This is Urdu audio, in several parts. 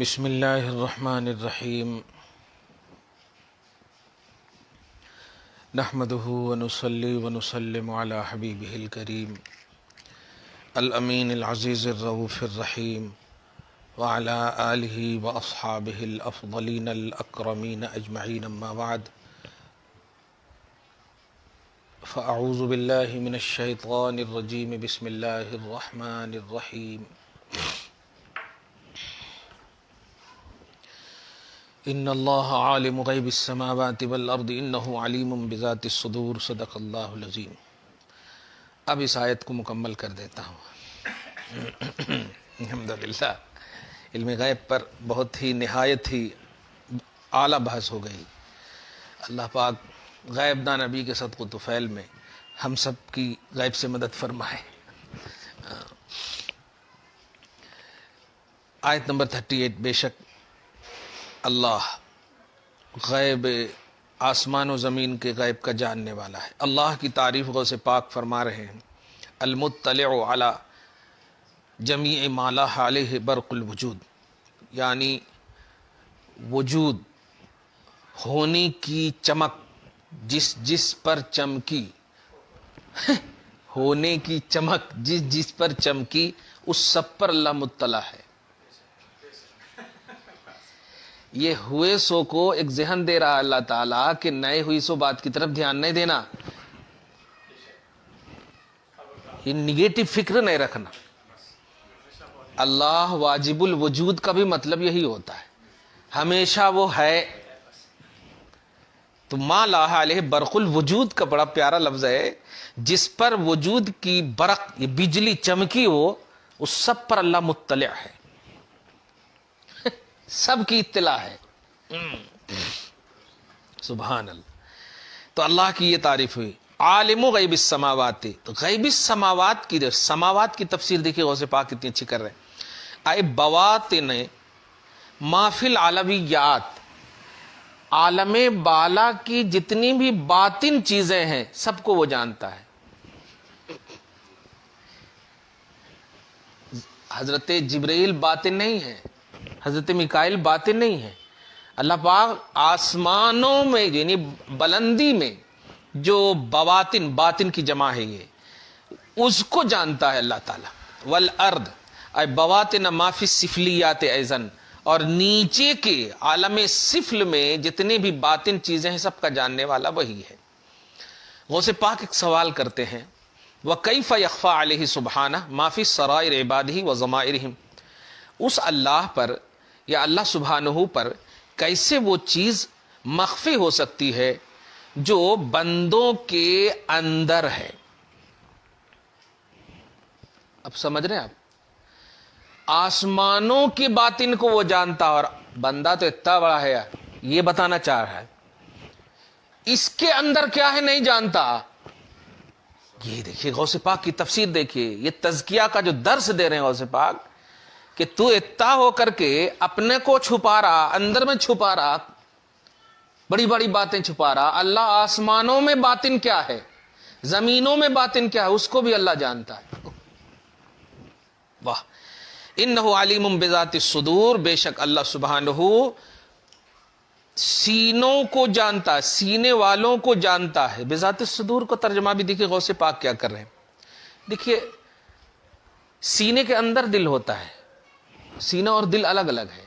بسم اللہ الرحمن الرحیم نحمده ونصلی ونسلم علی حبیبہ الکریم الامین العزیز الرؤوف الرحیم وعلی آلہ واصحابہ الافضلین الاکرمین اجمعین اما بعد فاعوذ باللہ من الشیطان الرجیم بسم اللہ الرحمن الرحیم ان اللہ عالم غیب السماوات والارض انہ علیم بذات الصدور صدق اللہ العظیم۔ اب اس آیت کو مکمل کر دیتا ہوں۔ الحمدللہ علم غیب پر بہت ہی نہایت ہی اعلیٰ بحث ہو گئی۔ اللہ پاک غیب دان نبی کے صدق و طفیل میں ہم سب کی غیب سے مدد فرمائے۔ آیت نمبر 38، بے شک اللہ غیب آسمان و زمین کے غیب کا جاننے والا ہے۔ اللہ کی تعریف غوث پاک فرما رہے ہیں، المطلع علی جمیع ما لاح علیہ برق الوجود، یعنی وجود ہونے کی چمک جس پر چمکی، ہونے کی چمک جس پر چمکی اس سب پر اللہ مطلع ہے۔ یہ ہوئے سو کو ایک ذہن دے رہا اللہ تعالیٰ کہ نئے ہوئی سو بات کی طرف دھیان نہیں دینا، یہ نگیٹو فکر نہیں رکھنا۔ اللہ واجب الوجود کا بھی مطلب یہی ہوتا ہے، ہمیشہ وہ ہے۔ تو ما لاح علیہ برق الوجود کا بڑا پیارا لفظ ہے، جس پر وجود کی برق، یہ بجلی چمکی ہو، اس سب پر اللہ مطلع ہے، سب کی اطلاع ہے۔ سبحان اللہ۔ تو اللہ کی یہ تعریف ہوئی، عالم غیب السماوات، غیب السماوات کی سماوات کی تفسیر دیکھیے غوث پاک کتنی اچھی کر رہے ہیں۔ اے بواطن ما فی العلویات، عالم بالا کی جتنی بھی باطن چیزیں ہیں سب کو وہ جانتا ہے۔ حضرت جبرائیل باطن نہیں ہے، حضرت میکائیل باطن نہیں ہے۔ اللہ پاک آسمانوں میں یعنی بلندی میں جو بواطن، باطن کی جمع ہے، یہ اس کو جانتا ہے اللہ تعالیٰ۔ والارض اے بواطن ما فی السفلیات ایضاً، اور نیچے کے عالم سفل میں جتنے بھی باطن چیزیں ہیں سب کا جاننے والا وہی ہے۔ غوث پاک ایک سوال کرتے ہیں، وَكَيْفَ يَخْفَى عَلَيْهِ سُبْحَانَهُ مَا فِي السَّرَائِرِ عِبَادِهِ وَضَمَائِرِهِمْ، اس اللہ پر یا اللہ سبحانہ پر کیسے وہ چیز مخفی ہو سکتی ہے جو بندوں کے اندر ہے۔ اب سمجھ رہے ہیں آپ، آسمانوں کی باطن کو وہ جانتا، اور بندہ تو اتنا بڑا ہے، یہ بتانا چاہ رہا ہے اس کے اندر کیا ہے نہیں جانتا۔ یہ دیکھیے غوث پاک کی تفسیر دیکھیے، یہ تزکیہ کا جو درس دے رہے ہیں غوث پاک، کہ تو اتنا ہو کر کے اپنے کو چھپا رہا، اندر میں چھپا رہا، بڑی بڑی باتیں چھپا رہا۔ اللہ آسمانوں میں باطن کیا ہے، زمینوں میں باطن کیا ہے، اس کو بھی اللہ جانتا ہے۔ واہ، انہ علیم بذات الصدور، بے شک اللہ سبحانہ سینوں کو جانتا ہے، سینے والوں کو جانتا ہے۔ بذات الصدور کو ترجمہ بھی دیکھیے غوث پاک کیا کر رہے ہیں۔ دیکھیے سینے کے اندر دل ہوتا ہے، سینہ اور دل الگ الگ ہے،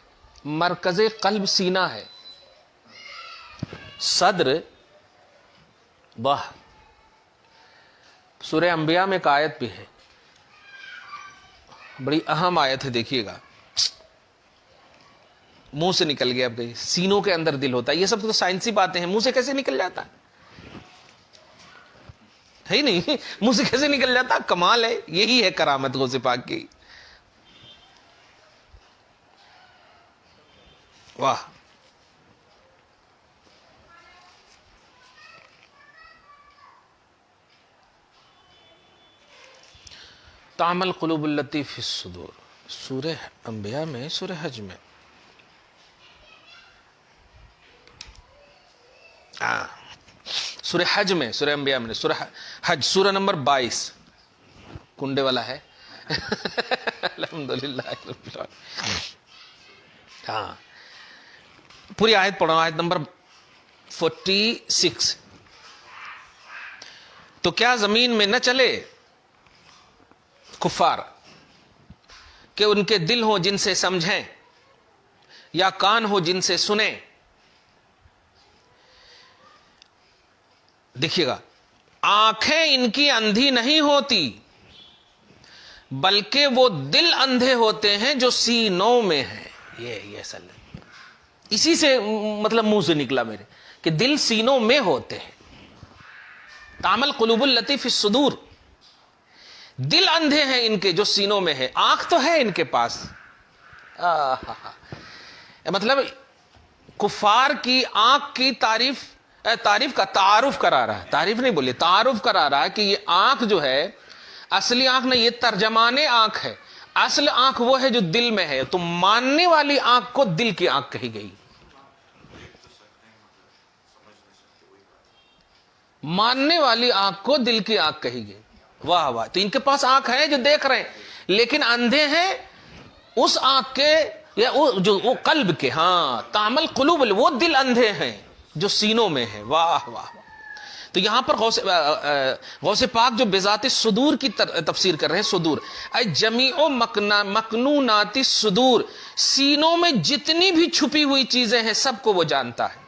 مرکز قلب سینہ ہے، صدر۔ واہ، سورہ انبیاء میں ایک آیت بھی ہے، بڑی اہم آیت ہے، دیکھیے گا، منہ سے نکل گیا، اب گئی، سینوں کے اندر دل ہوتا ہے۔ یہ سب تو سائنسی باتیں ہیں، منہ سے کیسے نکل جاتا ہے ہی نہیں، منہ سے کیسے نکل جاتا، کمال ہے، یہی ہے کرامت غوث پاک کی۔ واہ، تعمل قلوب التی فی الصدور، سورہ انبیاء میں، سورہ حج میں۔ سورہ حج میں، سورہ انبیاء میں، سورہ حج سورہ نمبر 22، کنڈے والا ہے۔ الحمدللہ رب العالمین۔ ہاں پوری آیت پڑھو, آیت نمبر 46. تو کیا زمین میں نہ چلے کفار کہ ان کے دل ہوں جن سے سمجھیں, یا کان ہو جن سے سنیں. دیکھیے گا, آنکھیں ان کی اندھی نہیں ہوتی بلکہ وہ دل اندھے ہوتے ہیں جو سینوں میں ہیں. یہ اصل ہے, اسی سے مطلب منہ سے نکلا میرے کہ دل سینوں میں ہوتے ہیں. تعمل قلوب التی فی الصدور, دل اندھے ہیں ان کے جو سینوں میں ہے, آنکھ تو ہے ان کے پاس. مطلب کفار کی آنکھ کی تعریف کا تعارف کرا رہا ہے, تعریف نہیں بولی, تعارف کرا رہا ہے کہ یہ آنکھ جو ہے اصلی آنکھ نہیں, یہ ترجمان آنکھ ہے. اصل آنکھ وہ ہے جو دل میں ہے. تو ماننے والی آنکھ کو دل کی آنکھ کہی گئی, ماننے والی آنکھ کو دل کی آنکھ کہی گئی. واہ واہ. تو ان کے پاس آنکھ ہے جو دیکھ رہے ہیں, لیکن اندھے ہیں اس آنکھ کے یا جو وہ قلب کے. ہاں تعمل قلوب, وہ دل اندھے ہیں جو سینوں میں ہے. واہ واہ. تو یہاں پر غوث پاک جو بذات صدور کی تفسیر کر رہے ہیں, صدور اے جمیع مکنونات الصدور, سینوں میں جتنی بھی چھپی ہوئی چیزیں ہیں سب کو وہ جانتا ہے.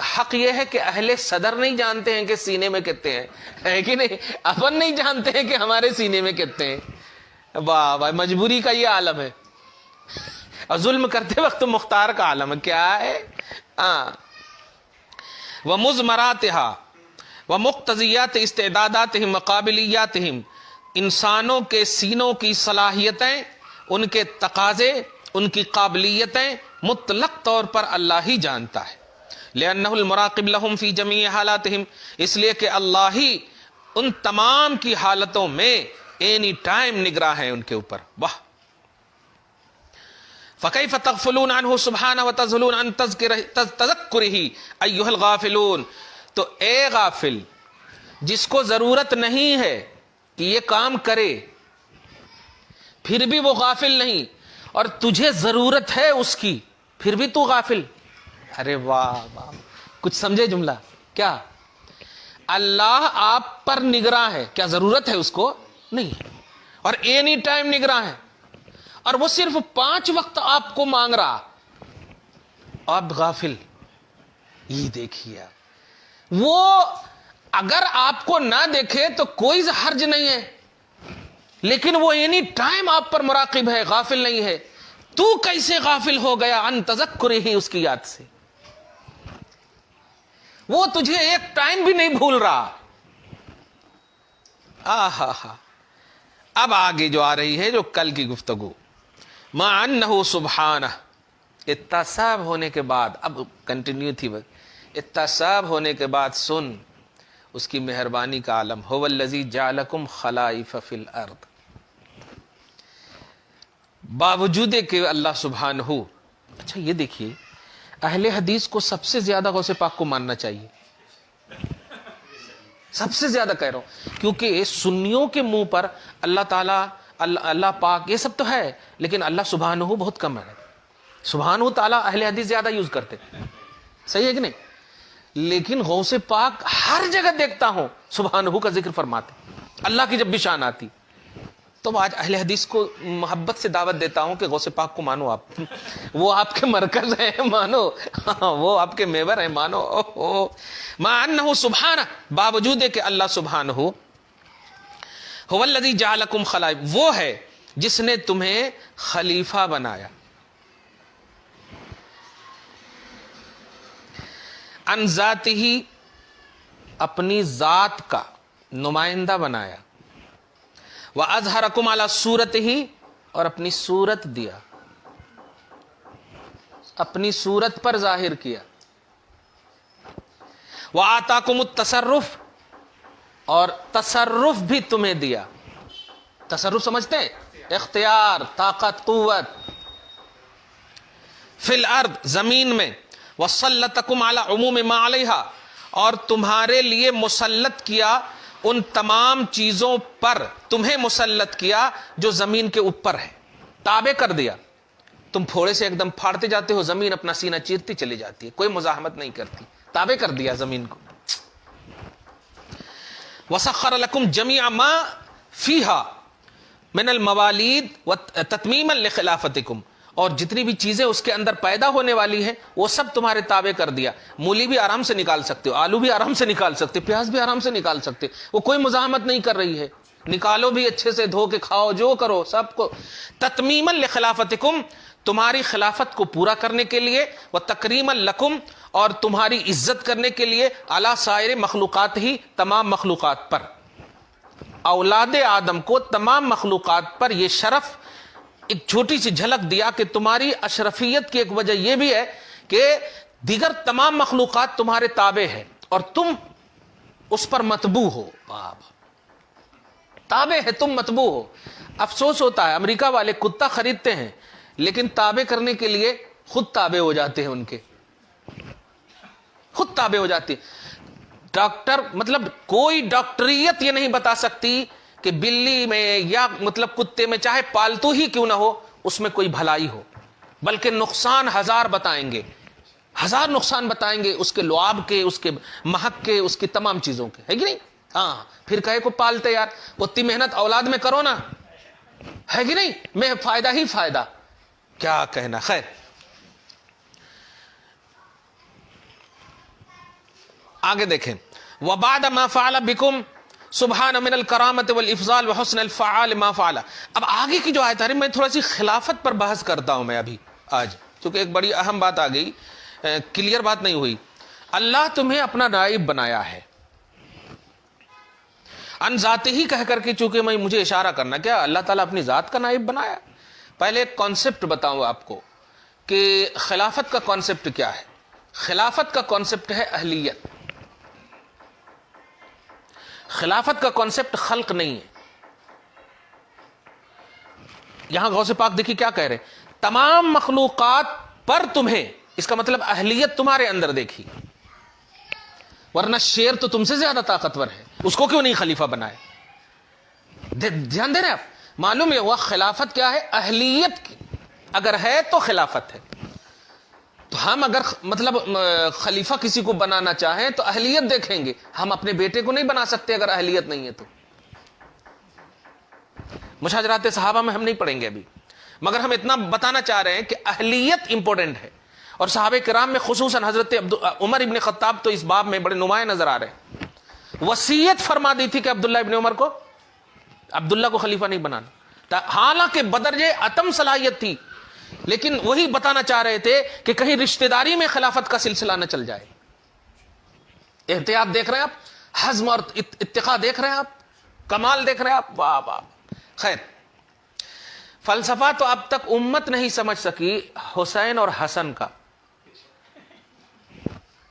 حق یہ ہے کہ اہل صدر نہیں جانتے ہیں کہ سینے میں کتنے ہیں, ہے کہ نہیں؟ اپن نہیں جانتے ہیں کہ ہمارے سینے میں کتنے ہیں. واہ واہ, مجبوری کا یہ عالم ہے, اور ظلم کرتے وقت مختار کا عالم ہے. کیا ہے؟ وَمُزْمَرَاتِهَا وَمُقْتَضِيَّاتِ اسْتِعْدَادَاتِهِمْ وَقَابِلِيَّاتِهِمْ, انسانوں کے سینوں کی صلاحیتیں, ان کے تقاضے, ان کی قابلیتیں مطلق طور پر اللہ ہی جانتا ہے. لِأَنَّهُ الْمُرَاقِبُ لَهُمْ فِي جَمِيعِ حَالَاتِهِمْ, اس لیے کہ اللہ ہی ان تمام کی حالتوں میں اینی ٹائم نگراں ہے ان کے اوپر. واہ. فَكَيْفَ تَغْفُلُونَ عَنْهُ سُبْحَانَهُ وَتَذْهُلُونَ عَنْ تَذَكُّرِهِ أَيُّهَا الْغَافِلُونَ. تو اے غافل, جس کو ضرورت نہیں ہے کہ یہ کام کرے پھر بھی وہ غافل نہیں, اور تجھے ضرورت ہے اس کی پھر بھی تو غافل. ارے واہ واہ, کچھ سمجھے جملہ کیا؟ اللہ آپ پر نگراں ہے, کیا ضرورت ہے اس کو؟ نہیں ہے, اور اینی ٹائم نگراں ہے, اور وہ صرف 5 وقت آپ کو مانگ رہا, آپ غافل. یہ دیکھیے, وہ اگر آپ کو نہ دیکھے تو کوئی حرج نہیں ہے, لیکن وہ اینی ٹائم آپ پر مراقب ہے, غافل نہیں ہے. تو کیسے غافل ہو گیا ان تذکرہ, اس کی یاد سے؟ وہ تجھے ایک ٹائم بھی نہیں بھول رہا. اب آگے جو آ رہی ہے جو کل کی گفتگو, مع انہ سبحانہ, اتنا سب ہونے کے بعد, اب کنٹینیو تھی, اتنا سب ہونے کے بعد سن اس کی مہربانی کا عالم. هو الذی جعلکم خلائف فی الارض, باوجود کہ اللہ سبحانہ. اچھا یہ دیکھیے, اہل حدیث کو سب سے زیادہ غوث پاک کو ماننا چاہیے, سب سے زیادہ کہہ رہا ہوں, کیونکہ سنیوں کے منہ پر اللہ تعالیٰ, اللہ پاک, یہ سب تو ہے, لیکن اللہ سبحانہ بہت کم ہے. سبحانہ تعالیٰ اہل حدیث زیادہ یوز کرتے, صحیح ہے کہ نہیں؟ لیکن غوث پاک ہر جگہ دیکھتا ہوں سبحانہ کا ذکر فرماتے. اللہ کی جب بھی شان آتی تو آج اہل حدیث کو محبت سے دعوت دیتا ہوں کہ غوث پاک کو مانو, آپ وہ آپ کے مرکز ہیں, مانو, وہ آپ کے میور ہیں, مانو. مع انہ سبحانہ, باوجود کہ اللہ سبحانہ هو الذی جعلکم خلائف, وہ ہے جس نے تمہیں خلیفہ بنایا, ان ذاتہ, اپنی ذات کا نمائندہ بنایا, وَأَظْهَرَكُمْ عَلَى صُورَتِهِ, اور اپنی صورت دیا, اپنی صورت پر ظاہر کیا. وَآتَاكُمُ التصرف, اور تصرف بھی تمہیں دیا. تصرف سمجھتے ہیں؟ اختیار, طاقت, قوت. فی الارض, زمین میں. وَسَلَّطَكُمْ عَلَى عُمُومِ مَا عَلَيْهَا, اور تمہارے لیے مسلط کیا ان تمام چیزوں پر, تمہیں مسلط کیا جو زمین کے اوپر ہے, تابع کر دیا. تم پھوڑے سے ایک دم پھاڑتے جاتے ہو, زمین اپنا سینہ چیرتی چلی جاتی ہے, کوئی مزاحمت نہیں کرتی, تابع کر دیا زمین کو. وَسَخَّرَ لَكُمْ جَمِيعَ مَا فِيهَا مِنَ الْمَوَالِيدِ وَتَتْمِيمًا لِخِلَافَتِكُمْ, اور جتنی بھی چیزیں اس کے اندر پیدا ہونے والی ہیں وہ سب تمہارے تابع کر دیا. مولی بھی آرام سے نکال سکتے ہو, آلو بھی آرام سے نکال سکتے, پیاز بھی آرام سے نکال سکتے, وہ کوئی مزاحمت نہیں کر رہی ہے. نکالو بھی اچھے سے, دھو کے کھاؤ, جو کرو سب کو. تتمیما لخلافتکم, تمہاری خلافت کو پورا کرنے کے لیے, وتکریما لکم, اور تمہاری عزت کرنے کے لیے, علی سائر مخلوقات, ہی تمام مخلوقات پر. اولاد آدم کو تمام مخلوقات پر یہ شرف, ایک چھوٹی سی جھلک دیا کہ تمہاری اشرفیت کی ایک وجہ یہ بھی ہے کہ دیگر تمام مخلوقات تمہارے تابع ہے اور تم اس پر متبوع ہو. تابع ہے, تم متبوع ہو. افسوس ہوتا ہے امریکہ والے کتا خریدتے ہیں لیکن تابع کرنے کے لیے خود تابع ہو جاتے ہیں, ان کے خود تابع ہو جاتے ہیں. ڈاکٹر مطلب کوئی ڈاکٹریت یہ نہیں بتا سکتی کہ بلی میں یا مطلب کتے میں, چاہے پالتو ہی کیوں نہ ہو, اس میں کوئی بھلائی ہو, بلکہ نقصان ہزار بتائیں گے, ہزار نقصان بتائیں گے, اس کے لعاب کے, اس کے مہک کے, اس کی تمام چیزوں کے, ہے کہ نہیں؟ ہاں, پھر کہے کو پالتے یار, اتنی محنت اولاد میں کرو نا, ہے کہ نہیں, میں فائدہ ہی فائدہ, کیا کہنا. خیر, آگے دیکھیں. وبعد ما فعل بكم سبحان من الکرامت والافضال وحسن الفعال ما فعل. اب آگے کی جو آیت ہے, میں تھوڑا سی خلافت پر بحث کرتا ہوں میں ابھی آج, کیونکہ ایک بڑی اہم بات آ گئی, کلیئر بات نہیں ہوئی. اللہ تمہیں اپنا نائب بنایا ہے, ان ذات ہی کہہ کر کے, چونکہ میں مجھے اشارہ کرنا, کیا اللہ تعالیٰ اپنی ذات کا نائب بنایا. پہلے ایک کانسیپٹ بتاؤں آپ کو کہ خلافت کا کانسیپٹ کیا ہے. خلافت کا کانسیپٹ ہے اہلیت. خلافت کا کانسیپٹ خلق نہیں ہے. یہاں غوث پاک دیکھیے کیا کہہ رہے, تمام مخلوقات پر تمہیں, اس کا مطلب اہلیت تمہارے اندر دیکھی, ورنہ شیر تو تم سے زیادہ طاقتور ہے, اس کو کیوں نہیں خلیفہ بنائے. دھیان دے رہے آپ, معلوم ہے وہ خلافت کیا ہے, اہلیت کی اگر ہے تو خلافت ہے. تو ہم اگر مطلب خلیفہ کسی کو بنانا چاہیں تو اہلیت دیکھیں گے, ہم اپنے بیٹے کو نہیں بنا سکتے اگر اہلیت نہیں ہے تو. مشاجرات صحابہ میں ہم نہیں پڑھیں گے ابھی, مگر ہم اتنا بتانا چاہ رہے ہیں کہ اہلیت امپورٹنٹ ہے. اور صحابہ کرام میں خصوصاً حضرت عمر ابن خطاب تو اس باب میں بڑے نمایاں نظر آ رہے ہیں. وصیت فرما دی تھی کہ عبداللہ ابن عمر کو, عبداللہ کو خلیفہ نہیں بنانا, حالانکہ بدرجہ اتم صلاحیت تھی, لیکن وہی بتانا چاہ رہے تھے کہ کہیں رشتہ داری میں خلافت کا سلسلہ نہ چل جائے. احتیاط دیکھ رہے ہیں آپ, حزم اور اتقاء دیکھ رہے ہیں آپ, کمال دیکھ رہے ہیں آپ, واہ واہ. خیر, فلسفہ تو اب تک امت نہیں سمجھ سکی حسین اور حسن کا.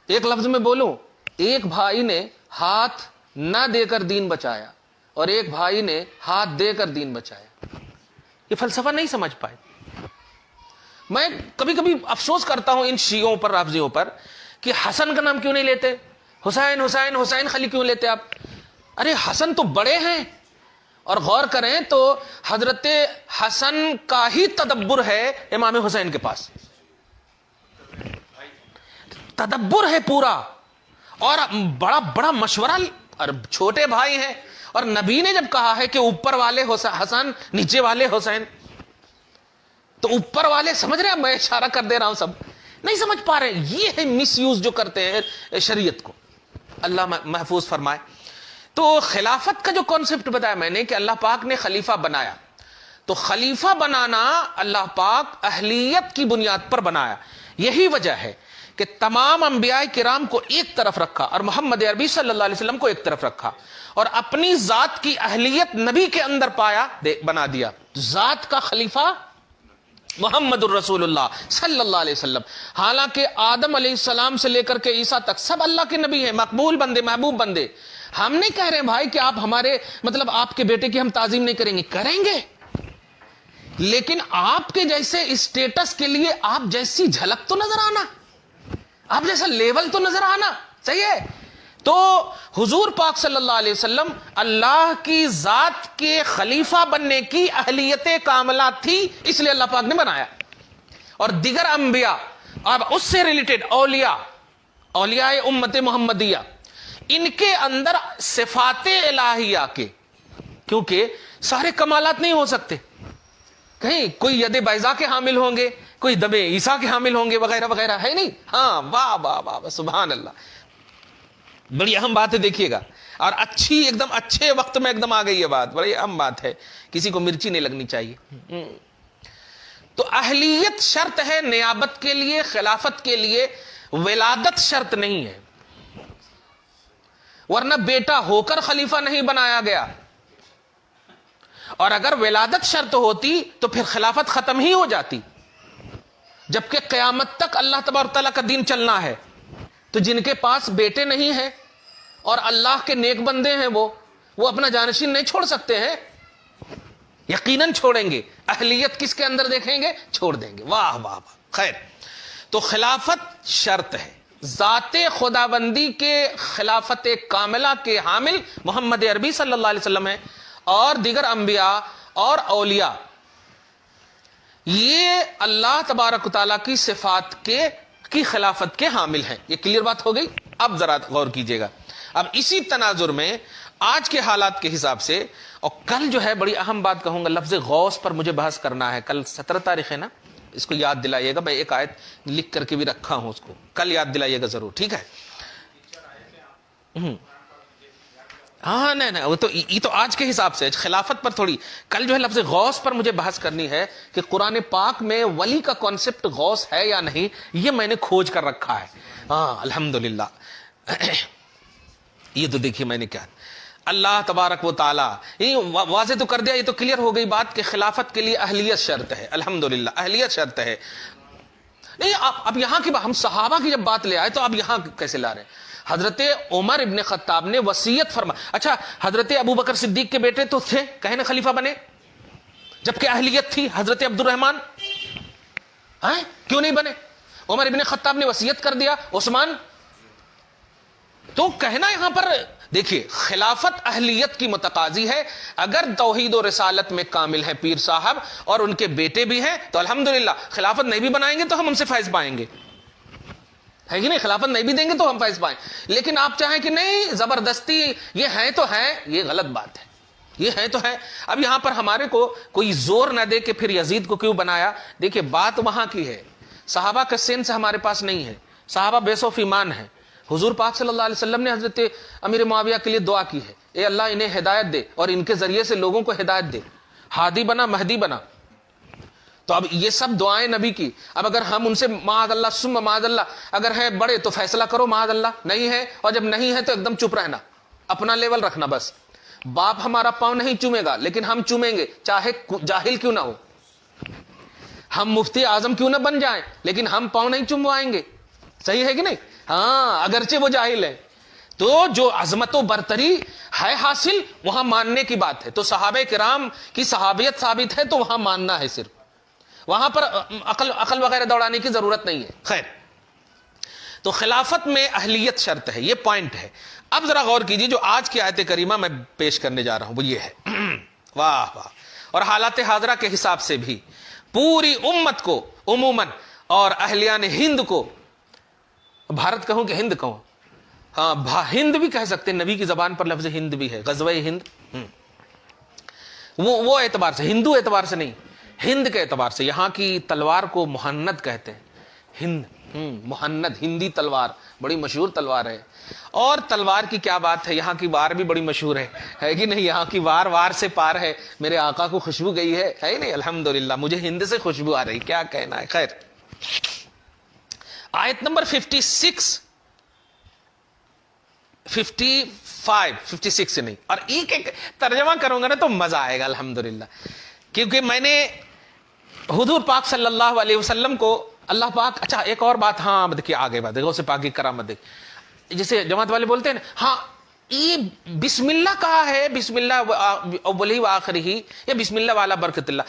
ایک لفظ میں بولوں, ایک بھائی نے ہاتھ نہ دے کر دین بچایا اور ایک بھائی نے ہاتھ دے کر دین بچایا. یہ فلسفہ نہیں سمجھ پائے. میں کبھی کبھی افسوس کرتا ہوں ان شیعوں پر, رافضیوں پر, کہ حسن کا نام کیوں نہیں لیتے, حسین حسین حسین خلی کیوں لیتے آپ. ارے حسن تو بڑے ہیں, اور غور کریں تو حضرت حسن کا ہی تدبر ہے امام حسین کے پاس, تدبر ہے پورا, اور بڑا بڑا مشورہ, اور چھوٹے بھائی ہیں, اور نبی نے جب کہا ہے کہ اوپر والے حسن نیچے والے حسین, تو اوپر والے سمجھ رہے ہیں, میں اشارہ کر دے رہا ہوں, سب نہیں سمجھ پا رہے. یہ ہے مس یوز جو کرتے ہیں شریعت کو, اللہ محفوظ فرمائے. تو خلافت کا جو کانسیپٹ بتایا میں نے کہ اللہ پاک نے خلیفہ بنایا, تو خلیفہ بنانا اللہ پاک اہلیت کی بنیاد پر بنایا. یہی وجہ ہے کہ تمام انبیاء کرام کو ایک طرف رکھا اور محمد عربی صلی اللہ علیہ وسلم کو ایک طرف رکھا, اور اپنی ذات کی اہلیت نبی کے اندر پایا, بنا دیا. ذات کا خلیفہ محمد الرسول اللہ صلی اللہ علیہ وسلم. حالانکہ آدم علیہ السلام سے لے کر کے عیسیٰ تک سب اللہ کے نبی ہیں, مقبول بندے, محبوب بندے. ہم نہیں کہہ رہے ہیں بھائی کہ آپ ہمارے مطلب آپ کے بیٹے کی ہم تعظیم نہیں کریں گے, کریں گے, لیکن آپ کے جیسے اسٹیٹس کے لیے آپ جیسی جھلک تو نظر آنا, آپ جیسا لیول تو نظر آنا چاہیے. تو حضور پاک صلی اللہ علیہ وسلم اللہ کی ذات کے خلیفہ بننے کی اہلیت کاملہ تھی, اس لیے اللہ پاک نے بنایا. اور دیگر انبیاء، اب اس سے ریلیٹڈ اولیاء امت محمدیہ، ان کے اندر صفات الہیہ کے، کیونکہ سارے کمالات نہیں ہو سکتے، کہیں کوئی ید بیضا کے حامل ہوں گے، کوئی دم عیسیٰ کے حامل ہوں گے، وغیرہ وغیرہ، ہے نہیں؟ ہاں، واہ واہ واہ، سبحان اللہ، بڑی اہم بات ہے، دیکھیے گا، اور اچھی ایک دم اچھے وقت میں ایک دم آ گئی یہ بات، بڑی اہم بات ہے، کسی کو مرچی نہیں لگنی چاہیے۔ تو اہلیت شرط ہے نیابت کے لیے، خلافت کے لیے، ولادت شرط نہیں ہے، ورنہ بیٹا ہو کر خلیفہ نہیں بنایا گیا، اور اگر ولادت شرط ہوتی تو پھر خلافت ختم ہی ہو جاتی، جبکہ قیامت تک اللہ تبارک تعالیٰ کا دین چلنا ہے۔ تو جن کے پاس بیٹے نہیں ہیں اور اللہ کے نیک بندے ہیں، وہ اپنا جانشین نہیں چھوڑ سکتے ہیں، یقیناً چھوڑیں گے، اہلیت کس کے اندر دیکھیں گے، چھوڑ دیں گے، واہ واہ واہ، خیر۔ تو خلافت شرط ہے، ذات خداوندی کے خلافت کاملہ کے حامل محمد عربی صلی اللہ علیہ وسلم ہے، اور دیگر انبیاء اور اولیاء، یہ اللہ تبارک و تعالیٰ کی صفات کی خلافت کے حامل ہیں۔ یہ کلیئر بات ہو گئی؟ اب ذرا غور کیجئے گا، اب اسی تناظر میں آج کے حالات کے حساب سے، اور کل جو ہے بڑی اہم بات کہوں گا، لفظ غوث پر مجھے بحث کرنا ہے، کل 17 تاریخ ہے نا، اس کو یاد دلائیے گا، میں ایک آیت لکھ کر کے بھی رکھا ہوں، اس کو کل یاد دلائیے گا ضرور، ٹھیک ہے؟ ہاں نہیں، وہ تو یہ تو آج کے حساب سے خلافت پر تھوڑی، کل جو ہے لفظ غوث پر مجھے بحث کرنی ہے کہ قرآن پاک میں ولی کا کانسیپٹ غوث ہے یا نہیں، یہ میں نے کھوج کر رکھا ہے۔ ہاں الحمدللہ، یہ تو دیکھیے میں نے کیا، اللہ تبارک و تعالیٰ یہ واضح تو کر دیا، یہ تو کلیئر ہو گئی بات کہ خلافت کے لیے اہلیت شرط ہے، الحمدللہ اہلیت شرط ہے۔ نہیں اب یہاں کی ہم صحابہ کی جب بات لے آئے تو اب یہاں کیسے لا رہے ہیں؟ حضرت عمر ابن خطاب نے وصیت فرما، اچھا حضرت ابو بکر صدیق کے بیٹے تو تھے، کہیں نہ خلیفہ بنے، جبکہ اہلیت تھی، حضرت عبد الرحمن کیوں نہیں بنے؟ عمر ابن خطاب نے وصیت کر دیا، عثمان، تو کہنا یہاں پر دیکھیے خلافت اہلیت کی متقاضی ہے، اگر توحید و رسالت میں کامل ہے پیر صاحب اور ان کے بیٹے بھی ہیں تو الحمدللہ، خلافت نہیں بھی بنائیں گے تو ہم ان سے فیض پائیں گے، ہے کہ نہیں؟ خلافت نہیں بھی دیں گے تو ہم فیض پائیں، لیکن آپ چاہیں کہ نہیں زبردستی یہ ہیں تو ہیں، یہ غلط بات ہے، یہ ہیں تو ہیں۔ اب یہاں پر ہمارے کو کوئی زور نہ دے کہ پھر یزید کو کیوں بنایا، دیکھیے بات وہاں کی ہے، صحابہ کا سینس ہمارے پاس نہیں ہے، صحابہ بے سوف ایمان ہے، حضور پاک صلی اللہ علیہ وسلم نے حضرت امیر معاویہ کے لیے دعا کی ہے، اے اللہ انہیں ہدایت دے اور ان کے ذریعے سے لوگوں کو ہدایت دے، ہادی بنا، مہدی بنا۔ تو اب یہ سب دعائیں نبی کی، اب اگر ہم ان سے معاذ اللہ ثم معاذ اللہ، اگر ہے بڑے تو فیصلہ کرو، معاذ اللہ نہیں ہے، اور جب نہیں ہے تو ایک دم چپ رہنا، اپنا لیول رکھنا بس۔ باپ ہمارا پاؤں نہیں چومے گا لیکن ہم چومیں گے، چاہے جاہل کیوں نہ ہو، ہم مفتی اعظم کیوں نہ بن جائیں لیکن ہم پاؤں نہیں چوموائیں گے، صحیح ہے کہ نہیں؟ ہاں اگرچہ وہ جاہل ہے، تو جو عظمت و برتری ہے حاصل وہاں ماننے کی بات ہے، تو صحابہ کرام کی صحابیت ثابت ہے تو وہاں ماننا ہے، صرف وہاں پر عقل وغیرہ دوڑانے کی ضرورت نہیں ہے۔ خیر، تو خلافت میں اہلیت شرط ہے، یہ پوائنٹ ہے۔ اب ذرا غور کیجیے، جو آج کی آیت کریمہ میں پیش کرنے جا رہا ہوں وہ یہ ہے، واہ واہ، اور حالات حاضرہ کے حساب سے بھی پوری امت کو عموماً اور اہلیان ہند کو، بھارت کہوں کہ ہند کہوں، ہاں ہند بھی کہہ سکتے ہیں، نبی کی زبان پر لفظ ہند بھی ہے، غزوہ ہند، وہ اعتبار سے، ہندو اعتبار سے نہیں، ہند کے اعتبار سے، یہاں کی تلوار کو مہند کہتے ہیں، ہند، مہند، ہندی تلوار بڑی مشہور تلوار ہے، اور تلوار کی کیا بات ہے، یہاں کی وار بھی بڑی مشہور ہے کہ نہیں؟ یہاں کی وار سے پار ہے، میرے آقا کو خوشبو گئی ہے نہیں؟ الحمدللہ مجھے ہند سے خوشبو آ رہی، کیا کہنا ہے۔ خیر، آیت نمبر 56 سے نہیں، اور ایک ترجمہ کروں گا نا تو مزہ آئے گا الحمدللہ، کیونکہ میں نے حضور پاک صلی اللہ علیہ وسلم کو اللہ پاک، اچھا ایک اور بات، ہاں دیکھیے آگے بات دیکھو، اسے پاک کی کرامت دیکھ، جسے جماعت والے بولتے ہیں ہاں یہ بسم اللہ کہا ہے، بسم اللہ اولی و آخری ہی، یا بسم اللہ والا برکت اللہ،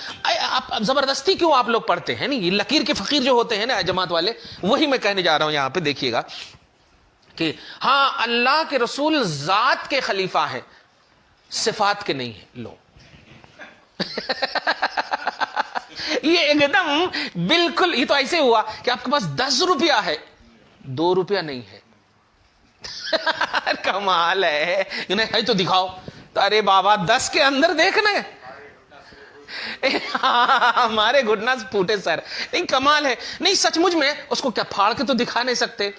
آپ زبردستی کیوں آپ لوگ پڑھتے ہیں؟ نہیں، یہ لکیر کے فقیر جو ہوتے ہیں نا جماعت والے، وہی میں کہنے جا رہا ہوں یہاں پہ، دیکھیے گا کہ ہاں اللہ کے رسول ذات کے خلیفہ ہیں، صفات کے نہیں ہیں، لو یہ ایک دم بالکل، یہ تو ایسے ہوا کہ آپ کے پاس 10 روپیہ ہے، 2 روپیہ نہیں ہے. کمال ہے. ہے تو دکھاؤ. تو ارے بابا 10 کے اندر دیکھنا ہے. ہمارے گھٹنا پھوٹے سر. نہیں کمال ہے. نہیں سچ مجھ میں اس کو کیا پھاڑ کے تو دکھا نہیں سکتے،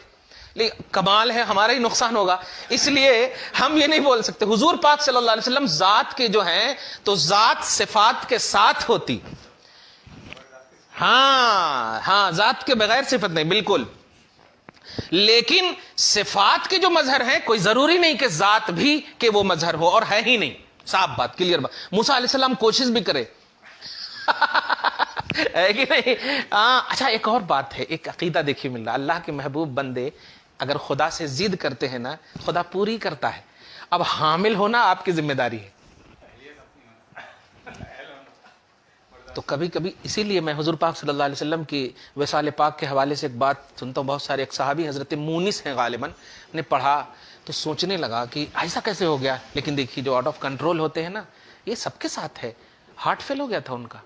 لیکن کمال ہے، ہمارا ہی نقصان ہوگا. اس لیے ہم یہ نہیں بول سکتے. حضور پاک صلی اللہ علیہ وسلم ذات کے جو ہیں تو ذات صفات کے ساتھ ہوتی. ہاں ذات کے بغیر صفت نہیں، بالکل. لیکن صفات کے جو مظہر ہیں کوئی ضروری نہیں کہ ذات بھی کہ وہ مظہر ہو، اور ہے ہی نہیں. صاف بات، کلیئر بات. موسیٰ علیہ السلام کوشش بھی کرے ہے کہ نہیں. اچھا ایک اور بات ہے، ایک عقیدہ دیکھیے مل رہا. اللہ کے محبوب بندے اگر خدا سے ضد کرتے ہیں نا، خدا پوری کرتا ہے. اب حامل ہونا آپ کی ذمہ داری ہے. تو کبھی کبھی اسی لیے میں حضور پاک صلی اللہ علیہ وسلم کی وصال پاک کے حوالے سے ایک بات سنتا ہوں. بہت سارے ایک صحابی حضرت مونس ہیں غالباً، نے پڑھا تو سوچنے لگا کہ ایسا کیسے ہو گیا. لیکن دیکھیے جو آؤٹ آف کنٹرول ہوتے ہیں نا، یہ سب کے ساتھ ہے. ہارٹ فیل ہو گیا تھا ان کا،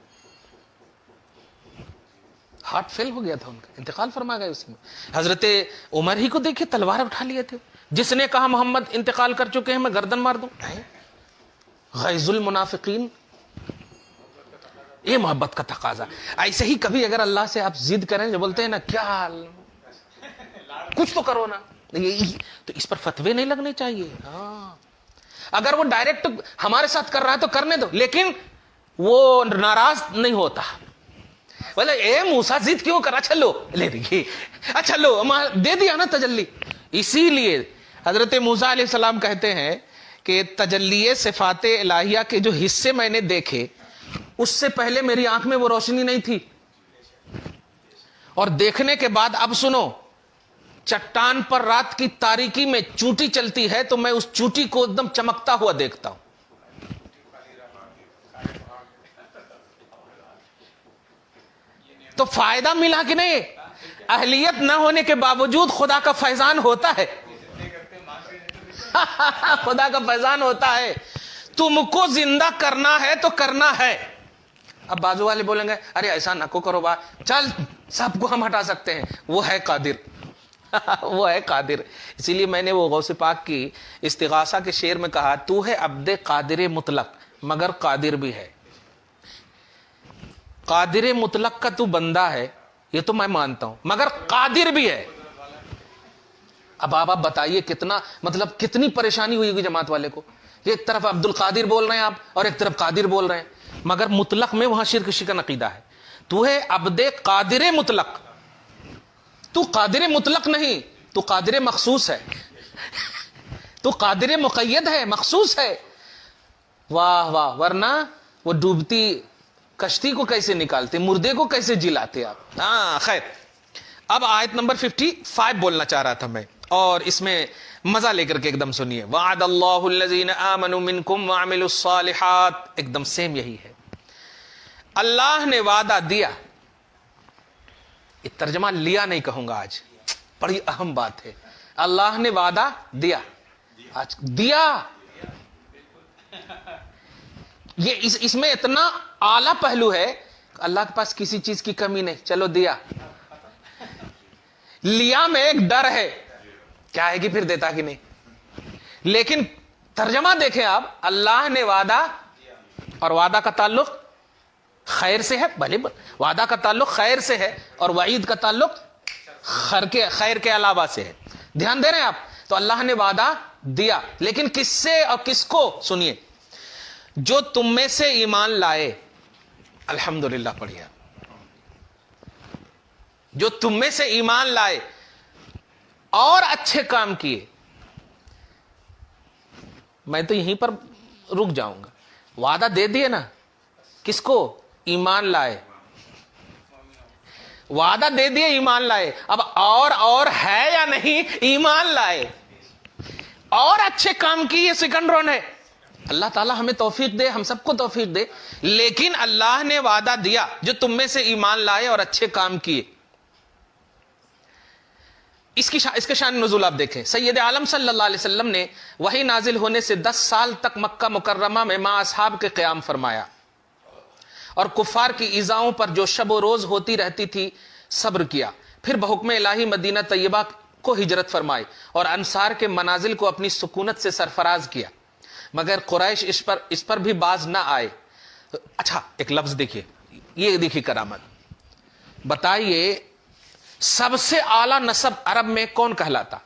ہارٹ فیل ہو گیا تھا ان کا، انتقال فرما گئے اسی میں. حضرت عمر ہی کو دیکھیے تلوار اٹھا لیے تھے. جس نے کہا محمد انتقال کر چکے ہیں میں گردن مار دوں. غیظ المنافقین، یہ محبت کا تقاضا. ایسے ہی کبھی اگر اللہ سے آپ ضد کریں، جو بولتے ہیں نا کیا حال، کچھ تو کرو نا، تو اس پر فتوے نہیں لگنے چاہیے. اگر وہ ڈائریکٹ ہمارے ساتھ کر رہا ہے تو کرنے دو، لیکن وہ ناراض نہیں ہوتا. بولے اے موسیٰ ضد کیوں کرا، چلو لے دیکھیے، اچھا لو دے دیا نا تجلی. اسی لیے حضرت موسیٰ علیہ السلام کہتے ہیں کہ تجلی صفات الہیہ کے جو حصے میں نے دیکھے، اس سے پہلے میری آنکھ میں وہ روشنی نہیں تھی، اور دیکھنے کے بعد اب سنو، چٹان پر رات کی تاریکی میں چونٹی چلتی ہے تو میں اس چونٹی کو ایک دم چمکتا ہوا دیکھتا ہوں. تو فائدہ ملا کہ نہیں؟ اہلیت نہ ہونے کے باوجود خدا کا فیضان ہوتا ہے. خدا کا فیضان ہوتا ہے. تم کو زندہ کرنا ہے تو کرنا ہے. اب بازو والے بولیں گے ارے ایسا نہ کو کرو با، چل سب کو ہم ہٹا سکتے ہیں. وہ ہے قادر. وہ ہے قادر. اسی لیے میں نے وہ غوث پاک کی استغاثہ کے شعر میں کہا، تو ہے عبد قادر مطلق مگر قادر بھی ہے. قادر مطلق کا تو بندہ ہے، یہ تو میں مانتا ہوں، مگر قادر بھی ہے. اب آپ بتائیے کتنا، مطلب کتنی پریشانی ہوئی ہوگی جماعت والے کو. ایک طرف عبد القادر بول رہے ہیں آپ، اور ایک طرف قادر بول رہے ہیں، مگر مطلق میں وہاں شرک شکن عقیدہ ہے. تو ہے عبد قادر مطلق. تو قادر مطلق نہیں، تو قادر مخصوص ہے. تو قادر مقید ہے، مخصوص ہے. واہ واہ، ورنہ وہ ڈوبتی کشتی کو کیسے نکالتے، مردے کو کیسے جلاتے آپ. خیر، اب آیت نمبر 55 بولنا چاہ رہا تھا میں، اور اس میں مزہ لے کر کے ایک دم سنیے. وعد اللہ الذین آمنوا منکم وعملوا الصالحات، ایک دم سیم یہی ہے. اللہ نے وعدہ دیا. یہ ترجمہ لیا نہیں کہوں گا آج، بڑی اہم بات ہے. اللہ نے وعدہ دیا. آج دیا، یہ اس میں اتنا اعلیٰ پہلو ہے. اللہ کے پاس کسی چیز کی کمی نہیں، چلو دیا. لیا میں ایک ڈر ہے، کیا ہے کہ پھر دیتا کہ نہیں. لیکن ترجمہ دیکھیں آپ، اللہ نے وعدہ، اور وعدہ کا تعلق خیر سے ہے. بھلے وعدہ کا تعلق خیر سے ہے، اور وعید کا تعلق خیر کے علاوہ سے ہے. دھیان دے رہے ہیں آپ. تو اللہ نے وعدہ دیا، لیکن کس سے اور کس کو؟ سنیے، جو تم میں سے ایمان لائے. الحمدللہ پڑھیا. جو تم میں سے ایمان لائے اور اچھے کام کیے. میں تو یہیں پر رک جاؤں گا. وعدہ دے دیے نا، کس کو؟ ایمان لائے. وعدہ دے دیے ایمان لائے. اب اور ہے یا نہیں؟ ایمان لائے اور اچھے کام کی، یہ سیکنڈ رون ہے. اللہ تعالیٰ ہمیں توفیق دے، ہم سب کو توفیق دے. لیکن اللہ نے وعدہ دیا جو تم میں سے ایمان لائے اور اچھے کام کیے. اس کے شان نزول آپ دیکھیں. سید عالم صلی اللہ علیہ وسلم نے وحی نازل ہونے سے 10 سال تک مکہ مکرمہ میں مع اصحاب کے قیام فرمایا، اور کفار کی ایذاؤں پر جو شب و روز ہوتی رہتی تھی صبر کیا. پھر بحکم الہی مدینہ طیبہ کو ہجرت فرمائی اور انصار کے منازل کو اپنی سکونت سے سرفراز کیا. مگر قریش اس پر بھی باز نہ آئے. اچھا ایک لفظ دیکھیے, یہ دیکھیے کرامت. بتائیے سب سے اعلیٰ نسب عرب میں کون کہلاتا؟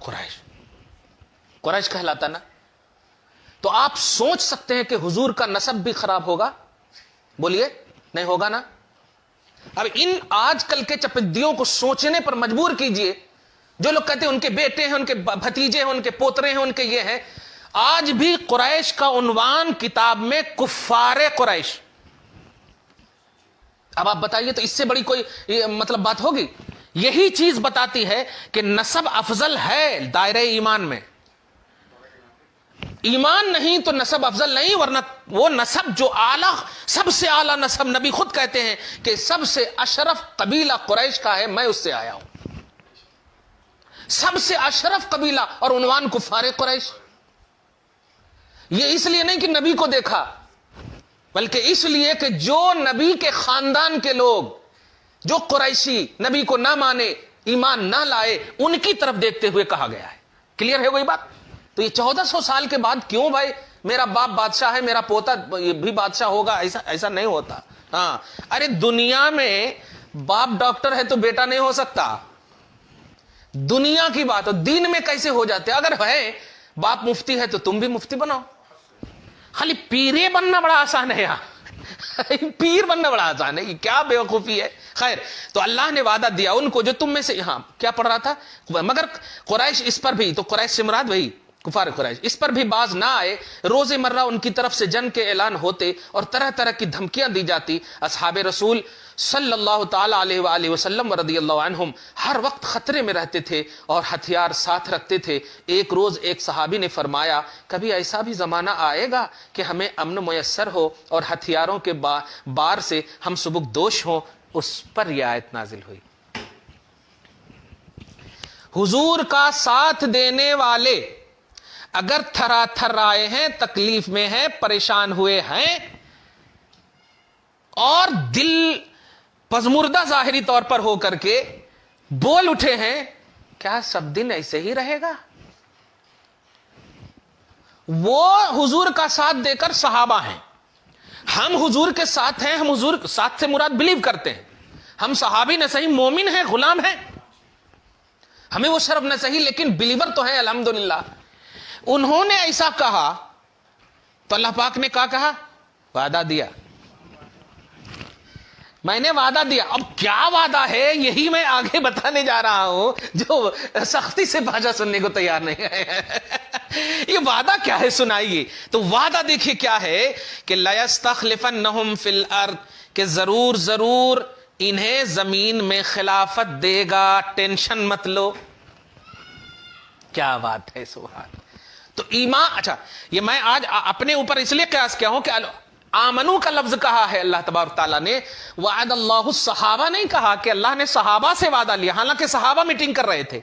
قریش. قریش کہلاتا نا. تو آپ سوچ سکتے ہیں کہ حضور کا نسب بھی خراب ہوگا؟ بولیے نہیں ہوگا نا. اب ان آج کل کے چپدیوں کو سوچنے پر مجبور کیجئے, جو لوگ کہتے ہیں ان کے بیٹے ہیں, ان کے بھتیجے ہیں, ان کے پوترے ہیں, ان کے یہ ہیں. آج بھی قریش کا عنوان کتاب میں کفار قریش. اب آپ بتائیے تو اس سے بڑی کوئی مطلب بات ہوگی؟ یہی چیز بتاتی ہے کہ نسب افضل ہے دائرہ ایمان میں. ایمان نہیں تو نسب افضل نہیں, ورنہ وہ نسب جو اعلیٰ, سب سے اعلیٰ نسب نبی خود کہتے ہیں کہ سب سے اشرف قبیلہ قریش کا ہے, میں اس سے آیا ہوں. سب سے اشرف قبیلہ اور عنوان کفار قریش. یہ اس لیے نہیں کہ نبی کو دیکھا, بلکہ اس لیے کہ جو نبی کے خاندان کے لوگ, جو قریشی نبی کو نہ مانے, ایمان نہ لائے, ان کی طرف دیکھتے ہوئے کہا گیا ہے. کلیئر ہے وہی بات؟ تو یہ 1400 سال کے بعد کیوں بھائی میرا باپ بادشاہ ہے, میرا پوتا بھی بادشاہ ہوگا, ایسا نہیں ہوتا. ہاں ارے دنیا میں باپ ڈاکٹر ہے تو بیٹا نہیں ہو سکتا, دنیا کی بات. ہو دین میں کیسے ہو جاتے؟ اگر ہے باپ مفتی ہے تو تم بھی مفتی بناؤ. خالی پیرے بننا بڑا آسان ہے یہاں, پیر بننا بڑا آسان ہے, یہ کیا بیوقوفی ہے. خیر, تو اللہ نے وعدہ دیا ان کو جو تم میں سے, یہاں کیا پڑھ رہا تھا, مگر قریش اس پر بھی, تو قریش سے مراد وہی کفار قریش, اس پر بھی باز نہ آئے. روز مرہ ان کی طرف سے جنگ کے اعلان ہوتے اور طرح طرح کی دھمکیاں دی جاتی. اصحاب رسول صلی اللہ تعالی علیہ وآلہ وسلم ورضی اللہ عنہم ہر وقت خطرے میں رہتے تھے اور ہتھیار ساتھ رکھتے تھے. ایک روز ایک صحابی نے فرمایا, کبھی ایسا بھی زمانہ آئے گا کہ ہمیں امن میسر ہو اور ہتھیاروں کے بار سے ہم سبکدوش ہوں. اس پر یہ آیت نازل ہوئی. حضور کا ساتھ دینے والے اگر تھرا تھر آئے ہیں, تکلیف میں ہیں, پریشان ہوئے ہیں اور دل پزمردہ ظاہری طور پر ہو کر کے بول اٹھے ہیں, کیا سب دن ایسے ہی رہے گا؟ وہ حضور کا ساتھ دے کر صحابہ ہیں, ہم حضور کے ساتھ ہیں. ہم حضور ساتھ سے مراد بلیو کرتے ہیں, ہم صحابی نہ صحیح مومن ہیں, غلام ہیں, ہمیں وہ شرف نہ صحیح, لیکن بلیور تو ہیں الحمدللہ. انہوں نے ایسا کہا تو اللہ پاک نے کیا کہا؟ وعدہ دیا. میں نے وعدہ دیا. اب کیا وعدہ ہے یہی میں آگے بتانے جا رہا ہوں, جو سختی سے بھاجا سننے کو تیار نہیں ہے. یہ وعدہ کیا ہے سنائیے. تو وعدہ دیکھیے کیا ہے کہ لَيَسْتَخْلِفَنَّهُمْ فِي الْأَرْضِ, کہ ضرور انہیں زمین میں خلافت دے گا, ٹینشن مت لو. کیا بات ہے, سبحان. تو ایمان, اچھا یہ میں آج اپنے اوپر اس لیے قیاس کیا ہوں کہ آمنو کا لفظ کہا ہے اللہ تبارک تعالیٰ نے, وعد اللہ الصحابہ نہیں کہا کہ اللہ نے صحابہ سے وعدہ لیا. حالانکہ صحابہ میٹنگ کر رہے تھے,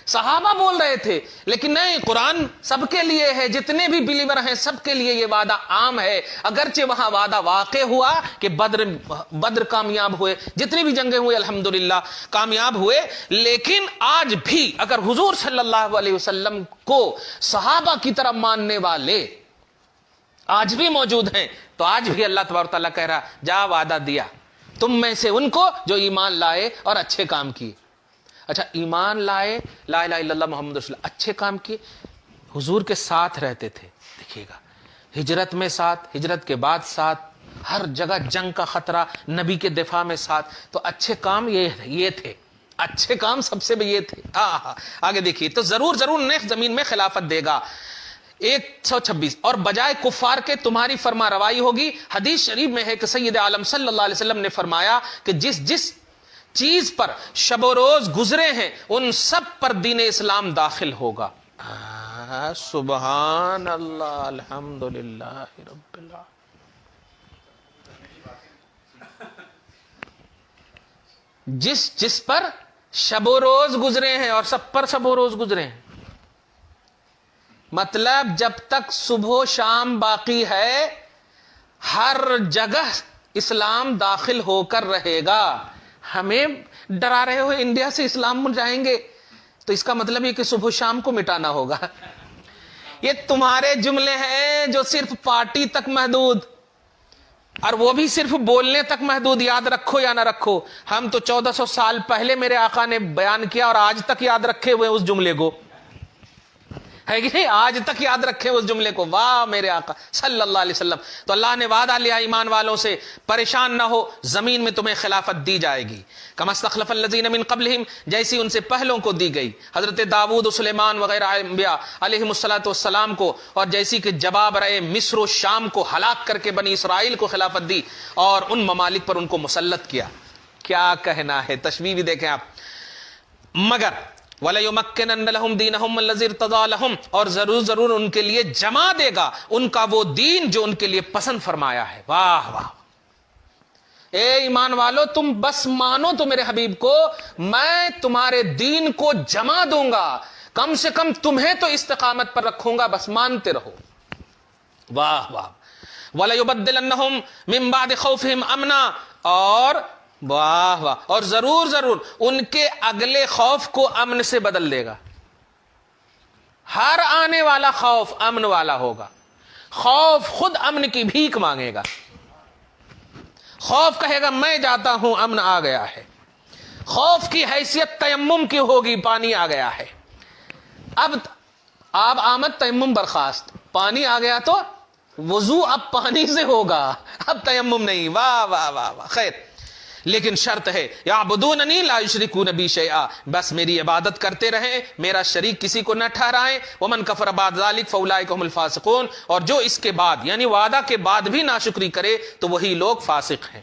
صحابہ بول رہے تھے, لیکن نہیں, قرآن سب کے لیے ہے, جتنے بھی بلیور ہیں سب کے لیے یہ وعدہ عام ہے. اگرچہ وہاں وعدہ واقع ہوا کہ بدر کامیاب ہوئے, جتنی بھی جنگیں ہوئے الحمدللہ کامیاب ہوئے, لیکن آج بھی اگر حضور صلی اللہ علیہ وسلم کو صحابہ کی طرح ماننے والے آج بھی موجود ہیں, تو آج بھی اللہ تبارک تعالیٰ کہہ رہا, جا وعدہ دیا تم میں سے ان کو جو ایمان لائے اور اچھے کام کیے. اچھا ایمان لائے, لا الہ الا اللہ محمد رسول اللہ, اچھے کام کیے, حضور کے ساتھ رہتے تھے. دیکھیے گا ہجرت میں ساتھ, ہجرت کے بعد ساتھ, ہر جگہ جنگ کا خطرہ, نبی کے دفاع میں ساتھ. تو اچھے کام یہ تھے, اچھے کام سب سے بھی یہ تھے. آگے دیکھیے, تو ضرور انہیں زمین میں خلافت دے گا. 126, اور بجائے کفار کے تمہاری فرما روائی ہوگی. حدیث شریف میں ہے کہ سید عالم صلی اللہ علیہ وسلم نے فرمایا کہ جس چیز پر شب و روز گزرے ہیں ان سب پر دین اسلام داخل ہوگا. سبحان اللہ, الحمدللہ رب العالمین. جس پر شب و روز گزرے ہیں, اور سب پر شب و روز گزرے ہیں, مطلب جب تک صبح و شام باقی ہے ہر جگہ اسلام داخل ہو کر رہے گا. ہمیں ڈرا رہے ہو انڈیا سے اسلام جائیں گے، تو اس کا مطلب یہ کہ صبح شام کو مٹانا ہوگا. یہ تمہارے جملے ہیں جو صرف پارٹی تک محدود، اور وہ بھی صرف بولنے تک محدود. یاد رکھو یا نہ رکھو، ہم تو 1400 سال پہلے میرے آقا نے بیان کیا اور آج تک یاد رکھے ہوئے اس جملے کو، ہے کہ نہیں؟ آج تک یاد رکھے اس جملے کو. واہ میرے آقا صلی اللہ علیہ وسلم. تو اللہ نے وعدہ لیا ایمان والوں سے، پریشان نہ ہو، زمین میں تمہیں خلافت دی جائے گی. کما استخلف الذین من قبلہم، جیسی ان سے پہلوں کو دی گئی، حضرت داؤد و سلیمان وغیرہ انبیاء علیہم الصلوۃ والسلام کو، اور جیسی کہ جباب رہے مصر و شام کو ہلاک کر کے بنی اسرائیل کو خلافت دی اور ان ممالک پر ان کو مسلط کیا. کیا کہنا ہے، تشبیہ بھی دیکھیں آپ. مگر وَلَيُمَكِّنَنَّ لَهُمْ دِينَهُمْ الَّذِي ارْتَضَىٰ لَهُمْ، اور ضرور ان کے لیے جما دے گا ان کا وہ دین جو ان کے لیے پسند فرمایا ہے. واہ واہ. اے ایمان والو، تم بس مانو تو میرے حبیب کو، میں تمہارے دین کو جما دوں گا، کم سے کم تمہیں تو استقامت پر رکھوں گا، بس مانتے رہو. واہ واہ. وَلَيُبَدِّلَنَّهُمْ مِن بَعْدِ خَوْفِهِمْ أَمْنًا، اور واہ واہ، اور ضرور ان کے اگلے خوف کو امن سے بدل دے گا. ہر آنے والا خوف امن والا ہوگا. خوف خود امن کی بھیک مانگے گا. خوف کہے گا میں جاتا ہوں، امن آ گیا ہے. خوف کی حیثیت تیمم کی ہوگی، پانی آ گیا ہے. اب آب آمد تیمم برخاست، پانی آ گیا تو وضو اب پانی سے ہوگا، اب تیمم نہیں. واہ واہ واہ واہ. خیر، لیکن شرط ہے یعبدوننی لا یشرکون بی شیئا، بس میری عبادت کرتے رہیں، میرا شریک کسی کو نہ ٹھہرائیں. ومن کفر بعد ذلک فاولئک هم الفاسقون، اور جو اس کے بعد یعنی وعدہ کے بعد بھی ناشکری کرے تو وہی لوگ فاسق ہیں.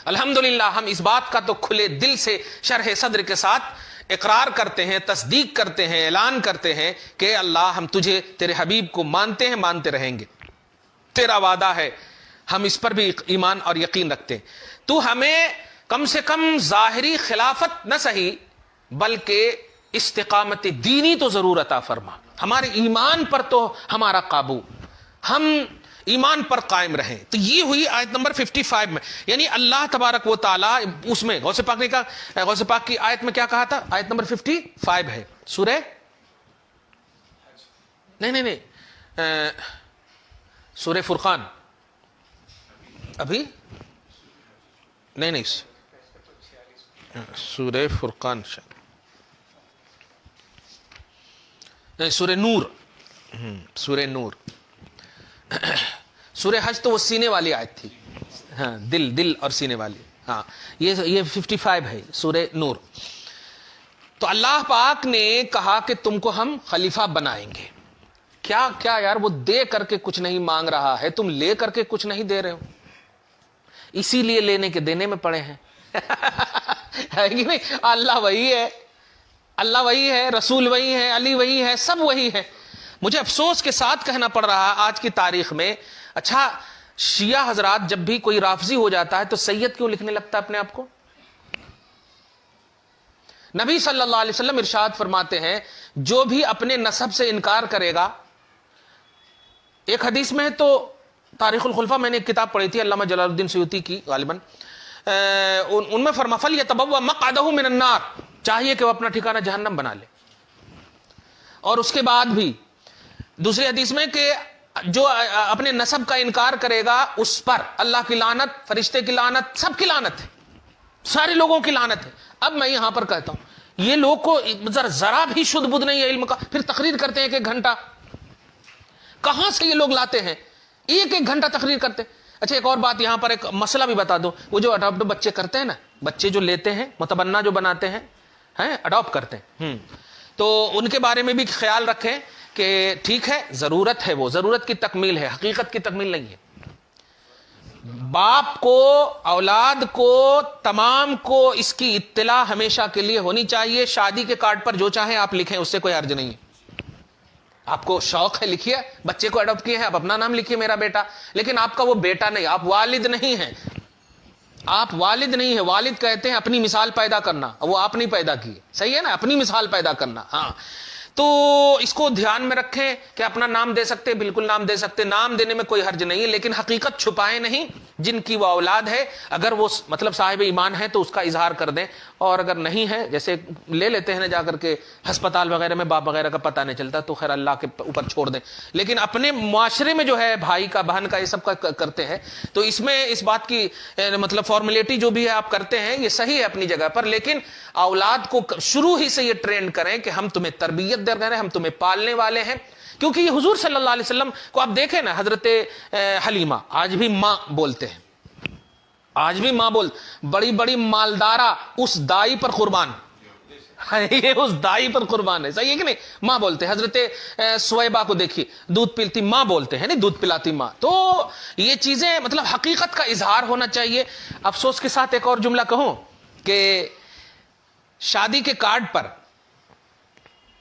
الحمدللہ ہم اس بات کا تو کھلے دل سے شرح صدر کے ساتھ اقرار کرتے ہیں، تصدیق کرتے ہیں، اعلان کرتے ہیں کہ اللہ ہم تجھے، تیرے حبیب کو مانتے ہیں، مانتے رہیں گے. تیرا وعدہ ہے، ہم اس پر بھی ایمان اور یقین رکھتے ہیں. تو ہمیں کم سے کم ظاہری خلافت نہ صحیح بلکہ استقامت دینی تو ضرور عطا فرما. ہمارے ایمان پر تو ہمارا قابو، ہم ایمان پر قائم رہیں. تو یہ ہوئی آیت نمبر 55 میں. یعنی اللہ تبارک و تعالیٰ اس میں غوث پاک نے کہا، غوث پاک کی آیت میں کیا کہا تھا؟ آیت نمبر 55 ہے سورہ نہیں سورہ فرقان. ابھی نہیں سورہ فرقان، نہیں سورہ نور، سورہ نور. سورہ حج تو وہ سینے والی آیت تھی، ہاں، دل اور سینے والی. ہاں یہ 55 ہے سورہ نور. تو اللہ پاک نے کہا کہ تم کو ہم خلیفہ بنائیں گے. کیا یار، وہ دے کر کے کچھ نہیں مانگ رہا ہے، تم لے کر کے کچھ نہیں دے رہے ہو، اسی لیے لینے کے دینے میں پڑے ہیں. ہے کہ نہیں؟ اللہ وہی ہے، اللہ وہی ہے، رسول وہی ہے، علی وہی ہے، سب وہی ہے. مجھے افسوس کے ساتھ کہنا پڑ رہا ہے آج کی تاریخ میں، اچھا شیعہ حضرات جب بھی کوئی رافضی ہو جاتا ہے تو سید کیوں لکھنے لگتا ہے اپنے آپ کو؟ نبی صلی اللہ علیہ وسلم ارشاد فرماتے ہیں جو بھی اپنے نسب سے انکار کرے گا، ایک حدیث میں تو تاریخ الخلفاء، میں نے ایک کتاب پڑھی تھی علامہ جلال الدین سیوطی کی غالباً، ان میں فرمایا فَلْيَتَبَوَّأْ مَقْعَدَهُ مِنَ النَّارِ، چاہیے کہ وہ اپنا ٹھکانہ جہنم بنا لے. اور اس کے بعد بھی دوسری حدیث میں کہ جو اپنے نسب کا انکار کرے گا اس پر اللہ کی لعنت، فرشتے کی لعنت، سب کی لعنت ہے، سارے لوگوں کی لعنت ہے. اب میں یہاں پر کہتا ہوں یہ لوگ کو ذرا بھی شدھ بدھ نہیں ہے علم کا، پھر تقریر کرتے ہیں 1 گھنٹہ. کہاں سے یہ لوگ لاتے ہیں 1 گھنٹہ تقریر کرتے. اچھا ایک اور بات یہاں پر ایک مسئلہ بھی بتا دو، وہ جو اڈاپٹ بچے کرتے ہیں نا، بچے جو لیتے ہیں، متبنہ جو بناتے ہیں، اڈاپٹ کرتے ہیں، تو ان کے بارے میں بھی خیال رکھیں کہ ٹھیک ہے، ضرورت ہے، وہ ضرورت کی تکمیل ہے، حقیقت کی تکمیل نہیں ہے. باپ کو، اولاد کو، تمام کو اس کی اطلاع ہمیشہ کے لیے ہونی چاہیے. شادی کے کارڈ پر جو چاہیں آپ لکھیں، اس سے کوئی حرج نہیں ہے. آپ کو شوق ہے لکھیے، بچے کو اڈاپٹ کیے ہیں آپ اپنا نام لکھیے میرا بیٹا، لیکن آپ کا وہ بیٹا نہیں، آپ والد نہیں ہیں، آپ والد نہیں ہیں. والد کہتے ہیں اپنی مثال پیدا کرنا، وہ آپ نہیں پیدا کی، صحیح ہے نا، اپنی مثال پیدا کرنا. ہاں تو اس کو دھیان میں رکھیں کہ اپنا نام دے سکتے، بالکل نام دے سکتے، نام دینے میں کوئی حرج نہیں ہے، لیکن حقیقت چھپائیں نہیں. جن کی وہ اولاد ہے اگر وہ مطلب صاحب ایمان ہے تو اس کا اظہار کر دیں، اور اگر نہیں ہے جیسے لے لیتے ہیں نا جا کر کے ہسپتال وغیرہ میں، باپ وغیرہ کا پتہ نہیں چلتا، تو خیر اللہ کے اوپر چھوڑ دیں. لیکن اپنے معاشرے میں جو ہے بھائی کا، بہن کا، یہ سب کا کرتے ہیں، تو اس میں اس بات کی مطلب فارمیلٹی جو بھی ہے آپ کرتے ہیں یہ صحیح ہے اپنی جگہ پر، لیکن اولاد کو شروع ہی سے یہ ٹرینڈ کریں کہ ہم تمہیں تربیت دے رہے ہیں، ہم تمہیں پالنے والے ہیں. کیونکہ یہ حضور صلی اللہ علیہ وسلم کو آپ دیکھیں نا، حضرت حلیمہ آج بھی ماں بولتے ہیں، آج بھی ماں بڑی بڑی مالدارہ اس دائی پر قربان، یہ اس دائی پر قربان ہے، صحیح ہے کہ نہیں؟ ماں بولتے ہیں. حضرت سویبہ کو دیکھیے، دودھ پلتی ماں بولتے ہیں، نہیں دودھ پلاتی ماں. تو یہ چیزیں مطلب حقیقت کا اظہار ہونا چاہیے. افسوس کے ساتھ ایک اور جملہ کہوں کہ شادی کے کارڈ پر،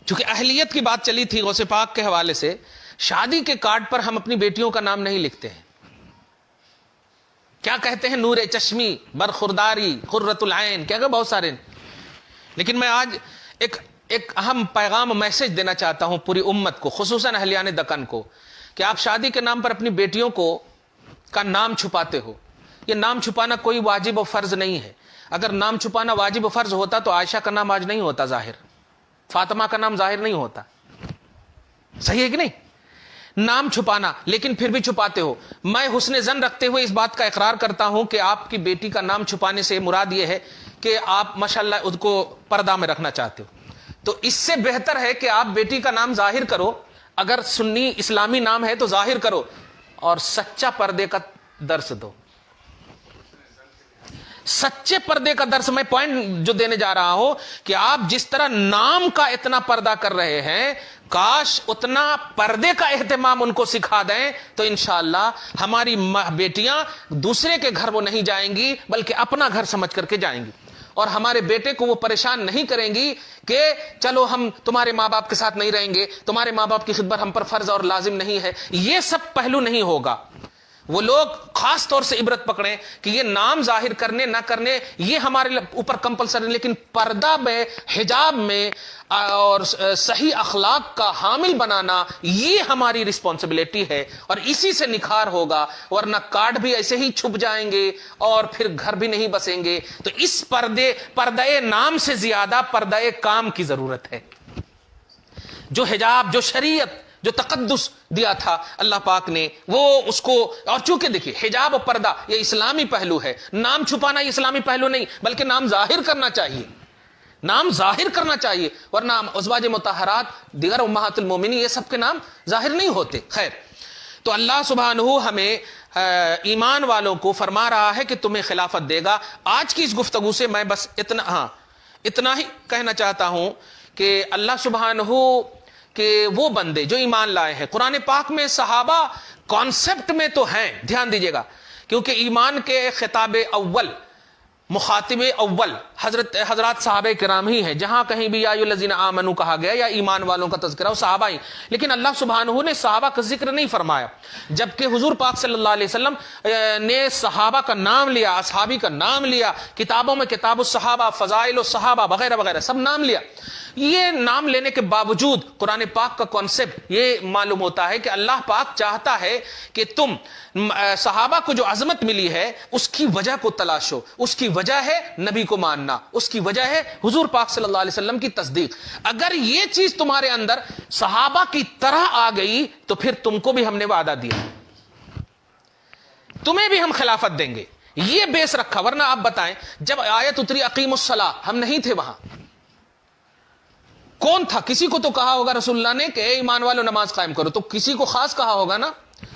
چونکہ اہلیت کی بات چلی تھی غوث پاک کے حوالے سے، شادی کے کارڈ پر ہم اپنی بیٹیوں کا نام نہیں لکھتے ہیں. کیا کہتے ہیں؟ نور چشمی، برخورداری، قرۃ العین، کیا کہ بہت سارے. لیکن میں آج ایک اہم پیغام میسج دینا چاہتا ہوں پوری امت کو، خصوصاً اہلیان دکن کو، کہ آپ شادی کے نام پر اپنی بیٹیوں کا نام چھپاتے ہو. یہ نام چھپانا کوئی واجب و فرض نہیں ہے. اگر نام چھپانا واجب و فرض ہوتا تو عائشہ کا نام آج نہیں ہوتا ظاہر، فاطمہ کا نام ظاہر نہیں ہوتا. صحیح ہے کہ نہیں؟ نام چھپانا، لیکن پھر بھی چھپاتے ہو. میں حسن ظن رکھتے ہوئے اس بات کا اقرار کرتا ہوں کہ آپ کی بیٹی کا نام چھپانے سے مراد یہ ہے کہ آپ ماشاءاللہ اس کو پردہ میں رکھنا چاہتے ہو. تو اس سے بہتر ہے کہ آپ بیٹی کا نام ظاہر کرو. اگر سنی اسلامی نام ہے تو ظاہر کرو اور سچا پردے کا درس دو. سچے پردے کا درس. میں پوائنٹ جو دینے جا رہا ہوں کہ آپ جس طرح نام کا اتنا پردہ کر رہے ہیں، کاش اتنا پردے کا اہتمام ان کو سکھا دیں تو انشاءاللہ ہماری بیٹیاں دوسرے کے گھر وہ نہیں جائیں گی بلکہ اپنا گھر سمجھ کر کے جائیں گی. اور ہمارے بیٹے کو وہ پریشان نہیں کریں گی کہ چلو ہم تمہارے ماں باپ کے ساتھ نہیں رہیں گے، تمہارے ماں باپ کی خدمت ہم پر فرض اور لازم نہیں ہے. یہ سب پہلو نہیں ہوگا. وہ لوگ خاص طور سے عبرت پکڑیں کہ یہ نام ظاہر کرنے نہ کرنے یہ ہمارے اوپر کمپلسری، لیکن پردہ میں، حجاب میں اور صحیح اخلاق کا حامل بنانا یہ ہماری رسپانسبلٹی ہے، اور اسی سے نکھار ہوگا. ورنہ کارڈ بھی ایسے ہی چھپ جائیں گے اور پھر گھر بھی نہیں بسیں گے. تو اس پردے نام سے زیادہ پردہ کام کی ضرورت ہے. جو حجاب، جو شریعت، جو تقدس دیا تھا اللہ پاک نے، وہ اس کو. اور چونکہ دیکھیے حجاب و پردہ یہ اسلامی پہلو ہے، نام چھپانا یہ اسلامی پہلو نہیں، بلکہ نام ظاہر کرنا چاہیے، نام ظاہر کرنا چاہیے. ورنہ ازواج مطہرات، دیگر امہات المومنین، یہ سب کے نام ظاہر نہیں ہوتے. خیر، تو اللہ سبحانہ ہمیں ایمان والوں کو فرما رہا ہے کہ تمہیں خلافت دے گا. آج کی اس گفتگو سے میں بس اتنا ہی کہنا چاہتا ہوں کہ اللہ سبحانہ کہ وہ بندے جو ایمان لائے ہیں، قرآن پاک میں صحابہ کانسیپٹ میں تو ہیں، دھیان دیجئے گا، کیونکہ ایمان کے خطاب اول، مخاطب اول حضرات صحابہ کرام ہی ہیں. جہاں کہیں بھی یا ایھا الذین آمنوا کہا گیا یا ایمان والوں کا تذکرہ وہ صحابہ ہی. لیکن اللہ سبحانہ نے صحابہ کا ذکر نہیں فرمایا، جبکہ حضور پاک صلی اللہ علیہ وسلم نے صحابہ کا نام لیا، اصحابی کا نام لیا، کتابوں میں کتاب الصحابہ، فضائل الصحابہ وغیرہ وغیرہ سب نام لیا. یہ نام لینے کے باوجود قرآن پاک کا کانسیپٹ یہ معلوم ہوتا ہے کہ اللہ پاک چاہتا ہے کہ تم صحابہ کو جو عظمت ملی ہے اس کی وجہ کو تلاشو. اس کی وجہ ہے نبی کو ماننا، اس کی وجہ ہے حضور پاک صلی اللہ علیہ وسلم کی تصدیق. اگر یہ چیز تمہارے اندر صحابہ کی طرح آ گئی تو پھر تم کو بھی ہم نے وعدہ دیا، تمہیں بھی ہم خلافت دیں گے. یہ بیس رکھا. ورنہ آپ بتائیں جب آیت اتری اقیم الصلاۃ، ہم نہیں تھے وہاں، کون تھا؟ کسی کو تو کہا ہوگا رسول اللہ نے کہ اے ایمان والو نماز قائم کرو، تو کسی کو خاص کہا ہوگا نا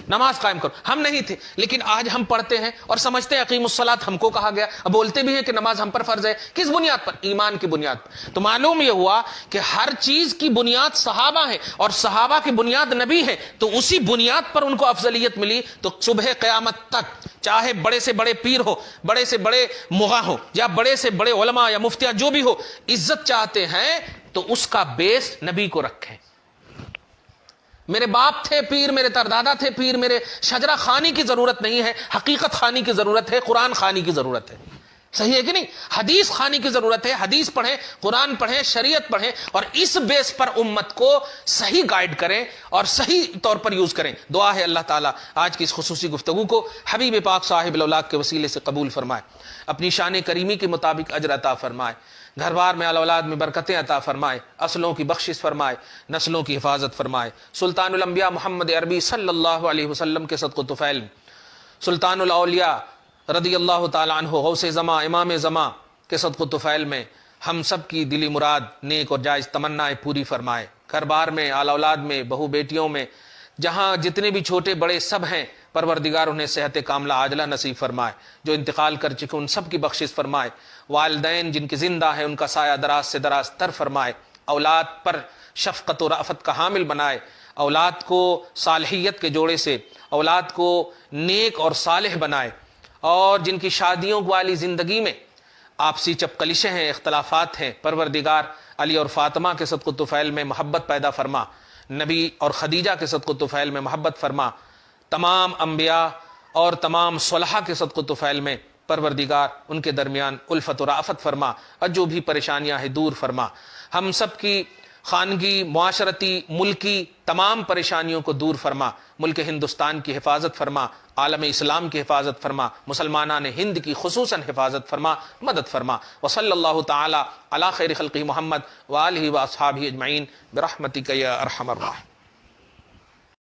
نماز قائم کرو. ہم نہیں تھے، لیکن آج ہم پڑھتے ہیں اور سمجھتے ہیں اقیم الصلاۃ ہم کو کہا گیا، اب بولتے بھی ہیں کہ نماز ہم پر فرض ہے. کس بنیاد پر؟ ایمان کی بنیاد پر. تو معلوم یہ ہوا کہ ہر چیز کی بنیاد صحابہ ہے اور صحابہ کی بنیاد نبی ہے، تو اسی بنیاد پر ان کو افضلیت ملی. تو صبح قیامت تک چاہے بڑے سے بڑے پیر ہو، بڑے سے بڑے مغاں ہو، یا بڑے سے بڑے علماء یا مفتیاں جو بھی ہو، عزت چاہتے ہیں تو اس کا بیس نبی کو رکھیں. میرے باپ تھے پیر، میرے تردادا تھے پیر، میرے شجرہ خانی کی ضرورت نہیں ہے، حقیقت خانی کی ضرورت ہے، قرآن خانی کی ضرورت ہے. صحیح ہے کہ نہیں؟ حدیث خوانی کی ضرورت ہے، حدیث پڑھیں، قرآن پڑھیں، شریعت پڑھیں، اور اس بیس پر امت کو صحیح گائیڈ کریں اور صحیح طور پر یوز کریں۔ دعا ہے اللہ تعالیٰ آج کی اس خصوصی گفتگو کو حبیب پاک صاحب الاولاق کے وسیلے سے قبول فرمائے، اپنی شان کریمی کے مطابق اجر عطا فرمائے، گھر بار میں اولاد میں برکتیں عطا فرمائے، اصلوں کی بخشش فرمائے، نسلوں کی حفاظت فرمائے۔ سلطان الانبیاء محمد عربی صلی اللہ علیہ وسلم کے صدق و طفیل میں، سلطان الاولیاء رضی اللہ تعالیٰ عنہ غوث زماں امام زماں کے صدق و طفیل میں ہم سب کی دلی مراد نیک اور جائز تمنائیں پوری فرمائے۔ گھر بار میں، آل اولاد میں، بہو بیٹیوں میں، جہاں جتنے بھی چھوٹے بڑے سب ہیں، پروردگار انہیں صحت کاملہ عاجلہ نصیب فرمائے، جو انتقال کر چکے ان سب کی بخشش فرمائے، والدین جن کی زندہ ہیں ان کا سایہ دراز سے دراز تر فرمائے، اولاد پر شفقت و رأفت کا حامل بنائے، اولاد کو صالحیت کے جوڑے سے اولاد کو نیک اور صالح بنائے، اور جن کی شادیوں والی زندگی میں آپسی چپقلشیں ہیں، اختلافات ہیں، پروردگار علی اور فاطمہ کے صدق و طفیل میں محبت پیدا فرما، نبی اور خدیجہ کے صدق و طفیل میں محبت فرما، تمام انبیاء اور تمام صلحاء کے صدق و طفیل میں پروردگار ان کے درمیان الفت و رافت فرما، اور جو بھی پریشانیاں ہیں دور فرما، ہم سب کی خانگی، معاشرتی، ملکی تمام پریشانیوں کو دور فرما، ملک ہندوستان کی حفاظت فرما، عالم اسلام کی حفاظت فرما، مسلمانان ہند کی خصوصاً حفاظت فرما، مدد فرما۔ وصلی اللہ تعالی علی خیر خلقہ محمد وآلہ واصحابہ اجمعین برحمتک یا ارحم الراحمین۔